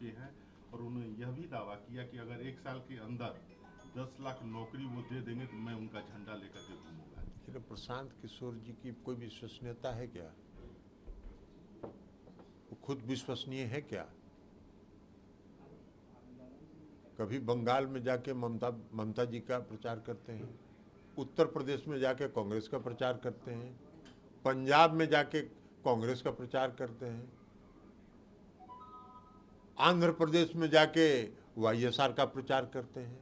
चुके हैं और उन्होंने यह भी दावा किया कि अगर 1 साल के अंदर 10 लाख नौकरी वो दे देंगे तो मैं उनका झंडा लेकर के घूमूंगा। प्रशांत किशोर जी की कोई विश्वसनीयता है क्या? वो खुद विश्वसनीय है क्या? कभी बंगाल में जाके ममता जी का प्रचार करते हैं, उत्तर प्रदेश में जाके कांग्रेस का प्रचार करते हैं, पंजाब में जाके कांग्रेस का प्रचार करते हैं, आंध्र प्रदेश में जाके वाईएसआर का प्रचार करते हैं।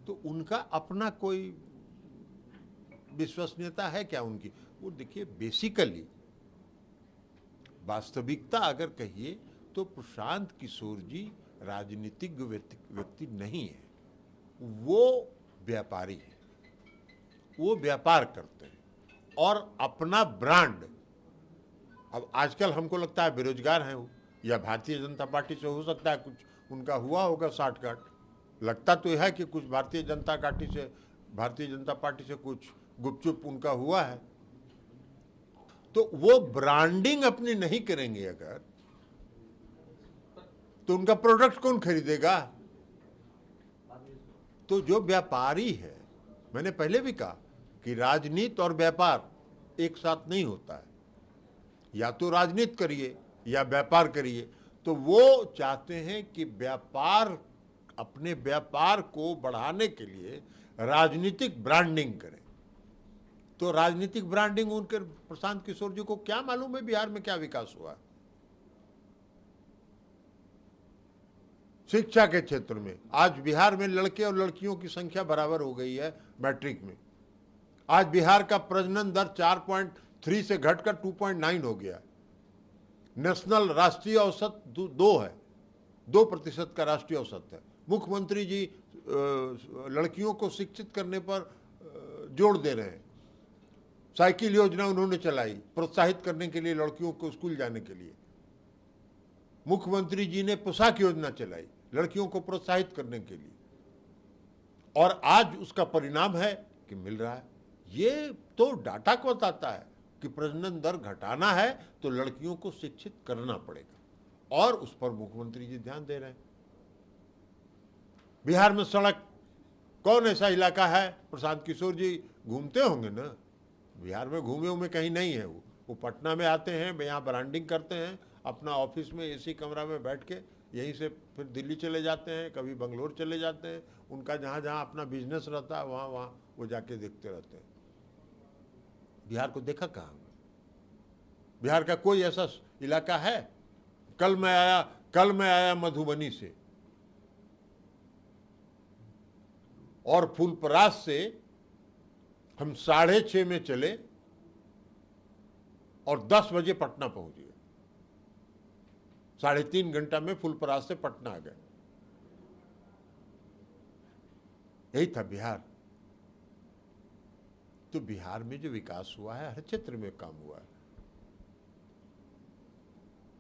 तो उनका अपना कोई विश्वसनीयता है क्या उनकी? वो देखिए, बेसिकली वास्तविकता अगर कहिए तो प्रशांत किशोर जी राजनीतिक व्यक्ति नहीं है, वो व्यापारी है। वो व्यापार करते हैं और अपना ब्रांड, अब आजकल हमको लगता है बेरोजगार हैं वो, या भारतीय जनता पार्टी से हो सकता है कुछ उनका हुआ होगा साठगांठ, लगता तो है कि कुछ भारतीय जनता पार्टी से कुछ गुपचुप उनका हुआ है। तो वो ब्रांडिंग अपनी नहीं करेंगे अगर, तो उनका प्रोडक्ट कौन खरीदेगा? तो जो व्यापारी है, मैंने पहले भी कहा कि राजनीति और व्यापार एक साथ नहीं होता है, या तो राजनीति करिए या व्यापार करिए। तो वो चाहते हैं कि अपने व्यापार को बढ़ाने के लिए राजनीतिक ब्रांडिंग करें। तो राजनीतिक ब्रांडिंग उनके प्रशांत किशोर जी को क्या मालूम है बिहार में क्या विकास हुआ? शिक्षा के क्षेत्र में आज बिहार में लड़के और लड़कियों की संख्या बराबर हो गई है मैट्रिक में। आज बिहार का प्रजनन दर 4.3 से घटकर 2.9 हो गया। नेशनल राष्ट्रीय औसत 2 है, 2% का राष्ट्रीय औसत है। मुख्यमंत्री जी लड़कियों को शिक्षित करने पर जोर दे रहे हैं। साइकिल योजना उन्होंने चलाई प्रोत्साहित करने के लिए, लड़कियों को स्कूल जाने के लिए। मुख्यमंत्री जी ने पोशाक योजना चलाई लड़कियों को प्रोत्साहित करने के लिए, और आज उसका परिणाम है कि मिल रहा है। ये तो डाटा को बताता है कि प्रजनन दर घटाना है तो लड़कियों को शिक्षित करना पड़ेगा, और उस पर मुख्यमंत्री जी ध्यान दे रहे हैं। बिहार में सड़क, कौन ऐसा इलाका है, प्रशांत किशोर जी घूमते होंगे ना, बिहार में घूमे हुए कहीं नहीं है। वो पटना में आते हैं, यहाँ ब्रांडिंग करते हैं, अपना ऑफिस में एसी कमरा में बैठ के, यहीं से फिर दिल्ली चले जाते हैं, कभी बंगलोर चले जाते हैं। उनका जहाँ जहाँ अपना बिजनेस रहता है वहाँ वो जाके देखते रहते हैं। बिहार को देखा कहाँ? बिहार का कोई ऐसा इलाका है? कल मैं आया मधुबनी से, और फुलपरास से हम 6:30 में चले और 10 बजे पटना पहुंच गए। 3.5 घंटा में फुलपरास से पटना आ गए। यही था बिहार। तो बिहार में जो विकास हुआ है, हर क्षेत्र में काम हुआ है।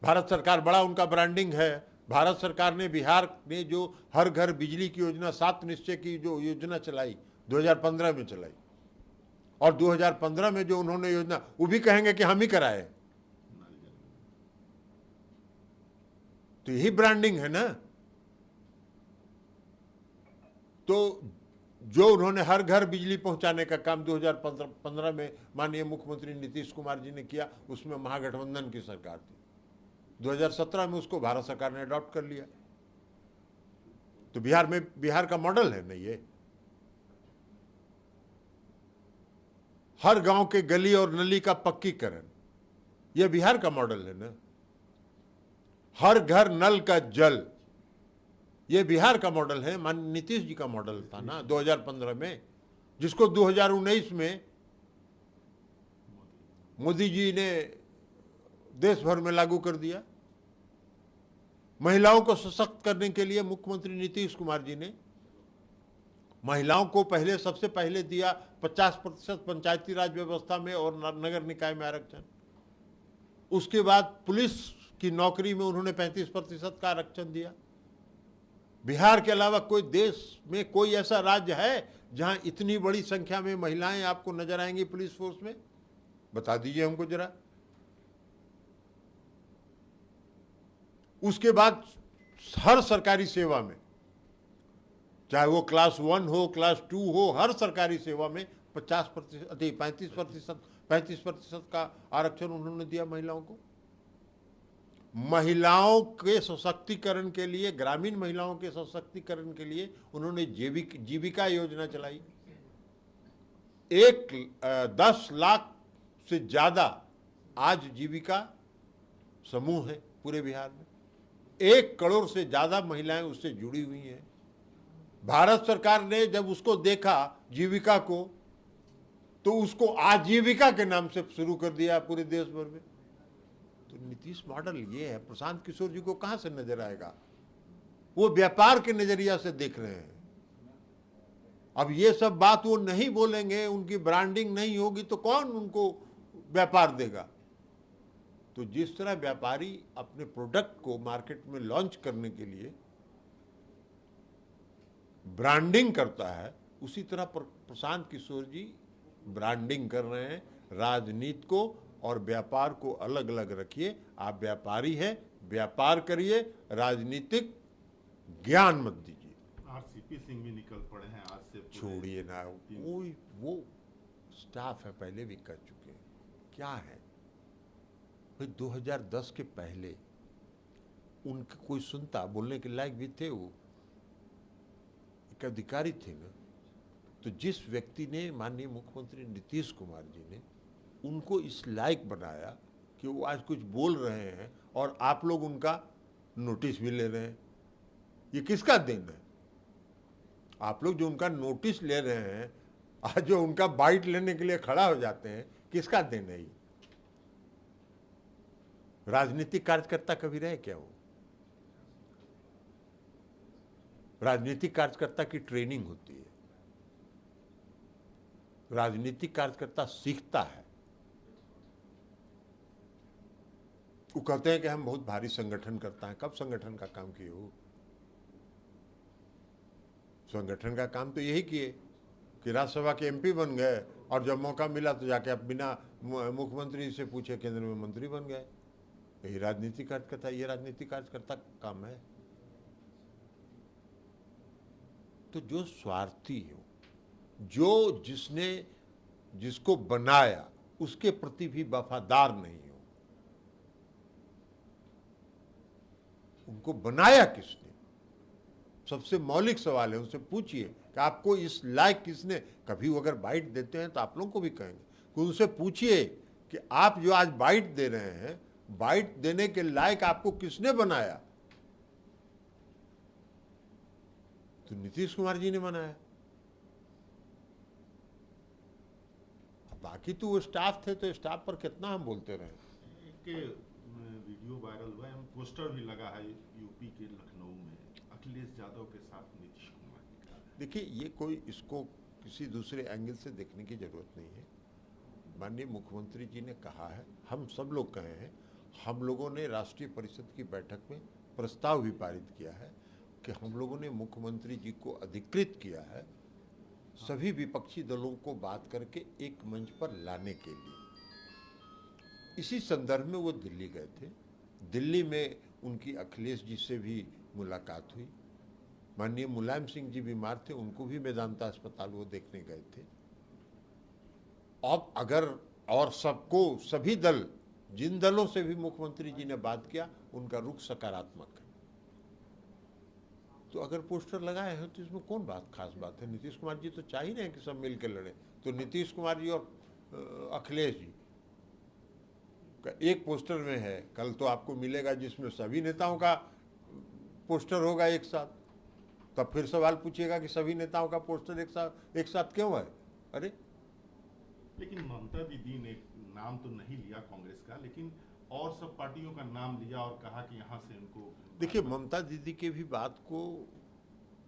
भारत सरकार बड़ा उनका ब्रांडिंग है। भारत सरकार ने बिहार में जो हर घर बिजली की योजना, 7 निश्चय की जो योजना चलाई 2015 में चलाई, और 2015 में जो उन्होंने योजना, वो भी कहेंगे कि हम ही कराए। तो यही ब्रांडिंग है ना। तो जो उन्होंने हर घर बिजली पहुंचाने का काम 2015 में माननीय मुख्यमंत्री नीतीश कुमार जी ने किया, उसमें महागठबंधन की सरकार थी। 2017 में उसको भारत सरकार ने अडॉप्ट कर लिया। तो बिहार का मॉडल है ना ये। हर गांव के गली और नली का पक्कीकरण, यह बिहार का मॉडल है ना। हर घर नल का जल, यह बिहार का मॉडल है। माननीय नीतीश जी का मॉडल था ना 2015 में, जिसको 2019 में मोदी जी ने देश भर में लागू कर दिया। महिलाओं को सशक्त करने के लिए मुख्यमंत्री नीतीश कुमार जी ने महिलाओं को सबसे पहले दिया 50% पंचायती राज व्यवस्था में और नगर निकाय में आरक्षण। उसके बाद पुलिस की नौकरी में उन्होंने 35% का आरक्षण दिया। बिहार के अलावा कोई देश में कोई ऐसा राज्य है जहां इतनी बड़ी संख्या में महिलाएं आपको नजर आएंगी पुलिस फोर्स में? बता दीजिए हमको जरा। उसके बाद हर सरकारी सेवा में, चाहे वो क्लास 1 हो, क्लास 2 हो, हर सरकारी सेवा में 50%, 35% का आरक्षण उन्होंने दिया महिलाओं को। महिलाओं के सशक्तिकरण के लिए, ग्रामीण महिलाओं के सशक्तिकरण के लिए उन्होंने जीविका योजना चलाई। 10 लाख से ज्यादा आज जीविका समूह है पूरे बिहार में। 1 करोड़ से ज्यादा महिलाएं उससे जुड़ी हुई हैं। भारत सरकार ने जब उसको देखा जीविका को, तो उसको आजीविका के नाम से शुरू कर दिया पूरे देश भर में। तो नीतीश मॉडल ये है। प्रशांत किशोर जी को कहां से नजर आएगा? वो व्यापार के नजरिया से देख रहे हैं। अब ये सब बात वो नहीं बोलेंगे, उनकी ब्रांडिंग नहीं होगी तो कौन उनको व्यापार देगा? तो जिस तरह व्यापारी अपने प्रोडक्ट को मार्केट में लॉन्च करने के लिए ब्रांडिंग करता है, उसी तरह प्रशांत किशोर जी ब्रांडिंग कर रहे हैं। राजनीति को और व्यापार को अलग अलग रखिए। आप व्यापारी हैं, व्यापार करिए, राजनीतिक ज्ञान मत दीजिए। आरसीपी सिंह भी निकल पड़े हैं आज से। छोड़िए ना, वो स्टाफ है, पहले भी कर चुके हैं। क्या है भाई, 2010 के पहले उनका कोई सुनता? बोलने के लायक भी थे, वो एक अधिकारी थे ना। तो जिस व्यक्ति ने, माननीय मुख्यमंत्री नीतीश कुमार जी ने उनको इस लायक बनाया कि वो आज कुछ बोल रहे हैं और आप लोग उनका नोटिस भी ले रहे हैं, ये किसका देन है? आप लोग जो उनका नोटिस ले रहे हैं, आज जो उनका बाइट लेने के लिए खड़ा हो जाते हैं, किसका देन है ये? राजनीतिक कार्यकर्ता कभी रहे क्या? वो राजनीतिक कार्यकर्ता की ट्रेनिंग होती है। राजनीतिक कार्यकर्ता सीखता है। वो कहते हैं कि हम बहुत भारी संगठन करता है। कब संगठन का काम किए हो? संगठन का काम तो यही किए कि राज्यसभा के एमपी बन गए और जब मौका मिला तो जाके अब बिना मुख्यमंत्री से पूछे केंद्र में मंत्री बन गए। यही राजनीतिक कार्यकर्ता, ये राजनीतिक कार्यकर्ता का काम है। तो जो स्वार्थी हो, जो जिसको बनाया उसके प्रति भी वफादार नहीं हो, उनको बनाया किसने? सबसे मौलिक सवाल है, उनसे पूछिए कि आपको इस लायक किसने? कभी वो अगर बाइट देते हैं तो आप लोगों को भी कहेंगे कि उनसे पूछिए कि आप जो आज बाइट दे रहे हैं, बाइट देने के लायक आपको किसने बनाया? तो नीतीश कुमार जी ने बनाया। बाकी तो वो स्टाफ थे, तो स्टाफ पर कितना हम बोलते रहे। एक वीडियो वायरल हुआ है, पोस्टर भी लगा है यूपी के लखनऊ में, अखिलेश यादव के साथ नीतीश कुमार का। देखिए, ये कोई इसको किसी दूसरे एंगल से देखने की जरूरत नहीं है। माननीय मुख्यमंत्री जी ने कहा है, हम सब लोग कहे हैं, हम लोगों ने राष्ट्रीय परिषद की बैठक में प्रस्ताव भी पारित किया है कि हम लोगों ने मुख्यमंत्री जी को अधिकृत किया है सभी विपक्षी दलों को बात करके एक मंच पर लाने के लिए। इसी संदर्भ में वो दिल्ली गए थे। दिल्ली में उनकी अखिलेश जी से भी मुलाकात हुई। माननीय मुलायम सिंह जी बीमार थे, उनको भी मेदांता अस्पताल वो देखने गए थे। अब अगर और सबको, सभी दल, जिन दलों से भी मुख्यमंत्री जी ने बात किया, उनका रुख सकारात्मक है। तो अगर पोस्टर लगाए हैं तो इसमें कौन खास बात है? नीतीश कुमार जी तो चाह ही रहे हैं कि सब मिल के लड़े। तो नीतीश कुमार जी और अखिलेश जी का एक पोस्टर में है, कल तो आपको मिलेगा जिसमें सभी नेताओं का पोस्टर होगा एक साथ। तब फिर सवाल पूछिएगा कि सभी नेताओं का पोस्टर एक साथ क्यों है? अरे लेकिन ममता दीदी ने नाम तो नहीं लिया कांग्रेस का, लेकिन और सब पार्टियों का नाम लिया और कहा कि यहाँ से उनको। देखिए, ममता दीदी की भी बात को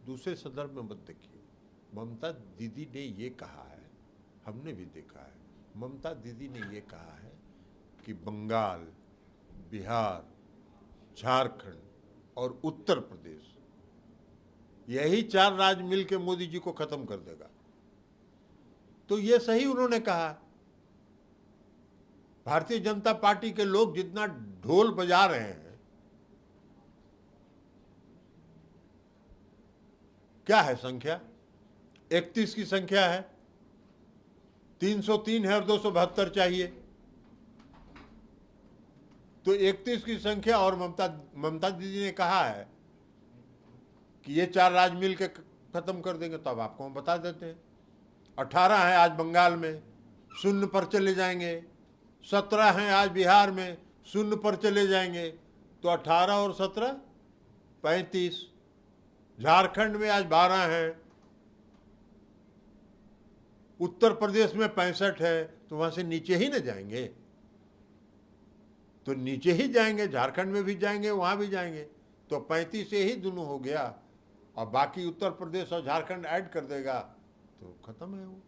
दूसरे संदर्भ में मत देखिए। ममता दीदी ने ये कहा है, हमने भी देखा है, ममता दीदी ने ये कहा है कि बंगाल, बिहार, झारखंड और उत्तर प्रदेश, यही 4 राज्य मिलकर मोदी जी को खत्म कर देगा। तो ये सही उन्होंने कहा। भारतीय जनता पार्टी के लोग जितना ढोल बजा रहे हैं क्या है संख्या? 31 की संख्या है, 303 है और 272 चाहिए। तो 31 की संख्या, और ममता दीदी ने कहा है कि ये 4 राज्य मिल के खत्म कर देंगे, तो अब आपको हम बता देते हैं। 18 है आज बंगाल में, 0 पर चले जाएंगे। 17 हैं आज बिहार में, 0 पर चले जाएंगे। तो 18 और 17 35। झारखंड में आज 12 हैं, उत्तर प्रदेश में 65 है, तो वहां से नीचे ही न जाएंगे? तो नीचे ही जाएंगे, झारखंड में भी जाएंगे, वहां भी जाएंगे। तो 35 से ही दोनों हो गया, और बाकी उत्तर प्रदेश और झारखंड ऐड कर देगा तो खत्म है, वो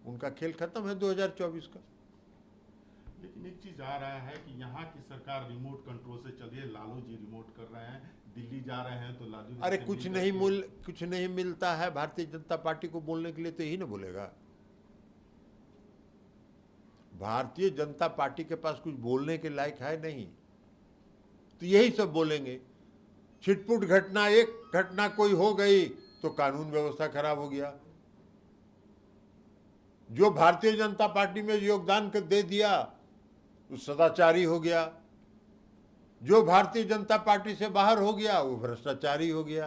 उनका खेल खत्म है 2024 का। लेकिन एक चीज आ रहा है कि यहाँ की सरकार रिमोट कंट्रोल से चल रही है, लालू जी रिमोट कर रहे हैं, दिल्ली जा रहे हैं तो लालू जी अरे कुछ नहीं मिलता है भारतीय जनता पार्टी को बोलने के लिए, तो यही ना बोलेगा। भारतीय जनता पार्टी के पास कुछ बोलने के लायक है नहीं, तो यही सब बोलेंगे। छिटपुट घटना, एक घटना कोई हो गई तो कानून व्यवस्था खराब हो गया। जो भारतीय जनता पार्टी में योगदान दे दिया वो सदाचारी हो गया, जो भारतीय जनता पार्टी से बाहर हो गया वो भ्रष्टाचारी हो गया।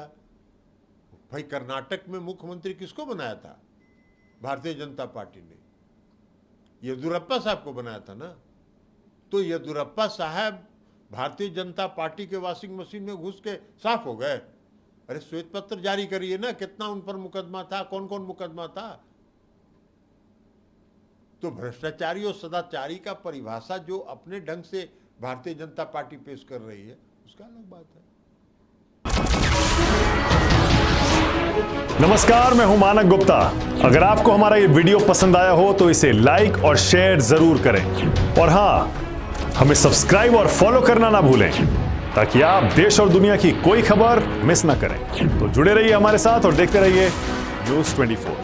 भाई कर्नाटक में मुख्यमंत्री किसको बनाया था? भारतीय जनता पार्टी ने येदियुरप्पा साहब को बनाया था ना। तो येदियुरप्पा साहब भारतीय जनता पार्टी के वॉशिंग मशीन में घुस के साफ हो गए। अरे श्वेत पत्र जारी करिए ना, कितना उन पर मुकदमा था, कौन कौन मुकदमा था। तो भ्रष्टाचारी और सदाचारी का परिभाषा जो अपने ढंग से भारतीय जनता पार्टी पेश कर रही है, उसका अलग बात है। नमस्कार, मैं हूं मानक गुप्ता। अगर आपको हमारा ये वीडियो पसंद आया हो तो इसे लाइक और शेयर जरूर करें, और हां, हमें सब्सक्राइब और फॉलो करना ना भूलें, ताकि आप देश और दुनिया की कोई खबर मिस ना करें। तो जुड़े रहिए हमारे साथ और देखते रहिए न्यूज़ 24।